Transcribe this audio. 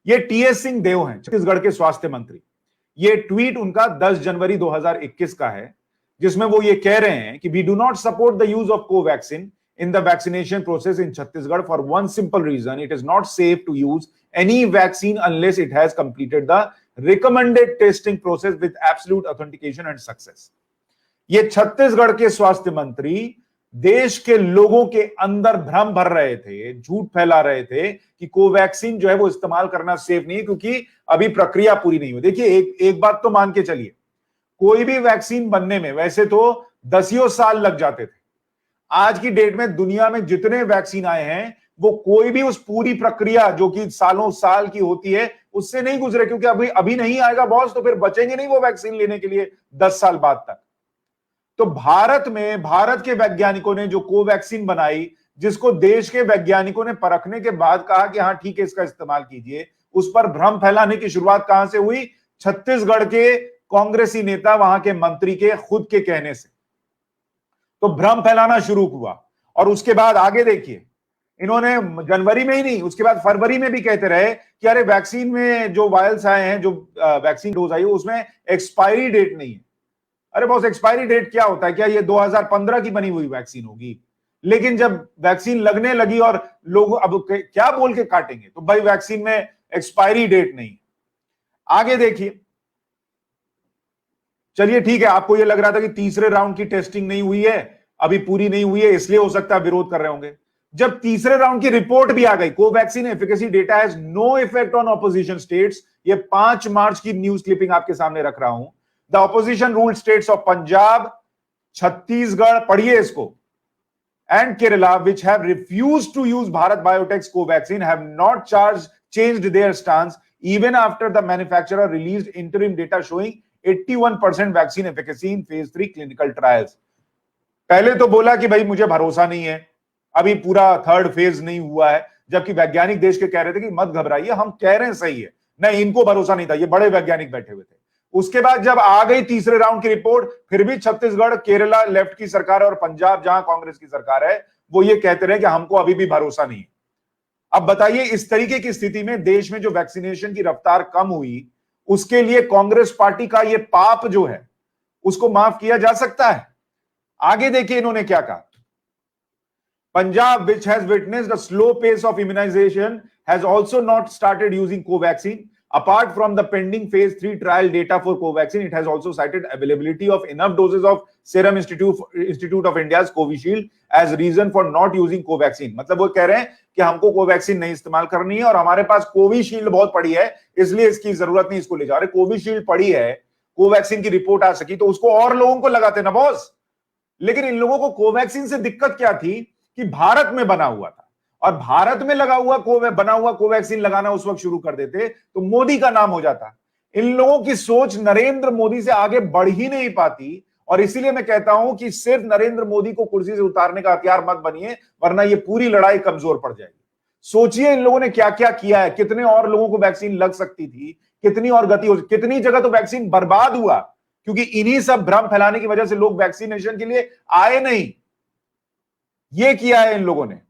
ये टीएस सिंह देव हैं, छत्तीसगढ़ के स्वास्थ्य मंत्री। ये ट्वीट उनका 10 जनवरी 2021 का है, जिसमें वो ये कह रहे हैं कि we do not support the use of Covaxin in the vaccination process in Chhattisgarh for one simple reason: it is not safe to use any vaccine unless it has completed the recommended testing process with absolute authentication and success. ये छत्तीसगढ़ के स्वास्थ्य मंत्री देश के लोगों के अंदर भ्रम भर रहे थे, झूठ फैला रहे थे कि कोवैक्सीन जो है वो इस्तेमाल करना सेफ नहीं है क्योंकि अभी प्रक्रिया पूरी नहीं हुई। देखिए, एक बात तो मान के चलिए, कोई भी वैक्सीन बनने में वैसे तो दसियों साल लग जाते थे। आज की डेट में दुनिया में जितने वैक्सीन आए हैं वो कोई भी उस पूरी प्रक्रिया जो कि सालों साल की होती है उससे नहीं गुजरे, क्योंकि अभी नहीं आएगा बॉस तो फिर बचेंगे नहीं वो वैक्सीन लेने के लिए 10 साल बाद तक। तो भारत में भारत के वैज्ञानिकों ने जो कोवैक्सीन बनाई, जिसको देश के वैज्ञानिकों ने परखने के बाद कहा कि हाँ ठीक है इसका इस्तेमाल कीजिए, उस पर भ्रम फैलाने की शुरुआत कहां से हुई? छत्तीसगढ़ के कांग्रेसी नेता, वहां के मंत्री के खुद के कहने से। तो भ्रम फैलाना शुरू हुआ और उसके बाद आगे देखिए, इन्होंने जनवरी में ही नहीं, उसके बाद फरवरी में भी कहते रहे कि अरे वैक्सीन में जो वायल्स आए हैं, जो वैक्सीन डोज आई है उसमें एक्सपायरी डेट नहीं है। अरे बॉस, एक्सपायरी डेट क्या होता है? क्या ये 2015 की बनी हुई वैक्सीन होगी? लेकिन जब वैक्सीन लगने लगी और लोग अब क्या बोल के काटेंगे, तो भाई वैक्सीन में एक्सपायरी डेट नहीं। आगे देखिए, चलिए ठीक है, आपको यह लग रहा था कि तीसरे राउंड की टेस्टिंग नहीं हुई है, अभी पूरी नहीं हुई है, इसलिए हो सकता है विरोध कर रहे होंगे। जब तीसरे राउंड की रिपोर्ट भी आ गई, Covaxin efficacy data has no effect on opposition states, ये 5 मार्च की न्यूज क्लिपिंग आपके सामने रख रहा हूं। The opposition ruled states of Punjab, Chhattisgarh, पढ़िए इसको, and Kerala, which have refused to use Bharat Biotech's Covaxin, have not changed their stance even after the manufacturer released interim data showing 81% vaccine efficacy in phase 3 clinical trials. पहले तो बोला कि भाई मुझे भरोसा नहीं है, अभी पूरा 3rd फेज नहीं हुआ है, जबकि वैज्ञानिक देश के कह रहे थे कि मत घबराइए, हम कह रहे हैं सही है। नहीं, इनको भरोसा नहीं था, ये बड़े वैज्ञानिक बैठे हुए थे। उसके बाद जब आ गई तीसरे राउंड की रिपोर्ट, फिर भी छत्तीसगढ़, केरला लेफ्ट की सरकार है और पंजाब जहां कांग्रेस की सरकार है, वो ये कहते रहे कि हमको अभी भी भरोसा नहीं है। अब बताइए, इस तरीके की स्थिति में देश में जो वैक्सीनेशन की रफ्तार कम हुई, उसके लिए कांग्रेस पार्टी का ये पाप जो है उसको माफ किया जा सकता है? आगे देखिए इन्होंने क्या कहा। Punjab, which has witnessed a slow pace of immunization, has also not started using Covaxin. Apart from the pending phase 3 trial data for Covaxin, it has also cited availability of enough doses of Serum Institute of India's Covishield as reason for not using Covaxin. मतलब वो कह रहे हैं कि हमको Covaxin नहीं इस्तेमाल करनी है और हमारे पास कोविशील्ड बहुत पड़ी है, इसलिए इसकी जरूरत नहीं, इसको ले जा रहे। कोविशील्ड पड़ी है, कोवैक्सीन की रिपोर्ट आ सकी तो उसको और लोगों को लगाते ना बॉस। लेकिन इन लोगों को कोवैक्सीन से दिक्कत क्या थी कि भारत में बना हुआ था, और भारत में बना हुआ कोवैक्सीन लगाना उस वक्त शुरू कर देते तो मोदी का नाम हो जाता। इन लोगों की सोच नरेंद्र मोदी से आगे बढ़ ही नहीं पाती, और इसीलिए मैं कहता हूं कि सिर्फ नरेंद्र मोदी को कुर्सी से उतारने का हथियार मत बनिए, वरना ये पूरी लड़ाई कमजोर पड़ जाएगी। सोचिए इन लोगों ने क्या क्या किया है, कितने और लोगों को वैक्सीन लग सकती थी, कितनी और गति हो, कितनी जगह तो वैक्सीन बर्बाद हुआ क्योंकि इन्हीं सब भ्रम फैलाने की वजह से लोग वैक्सीनेशन के लिए आए नहीं। ये किया है इन लोगों ने।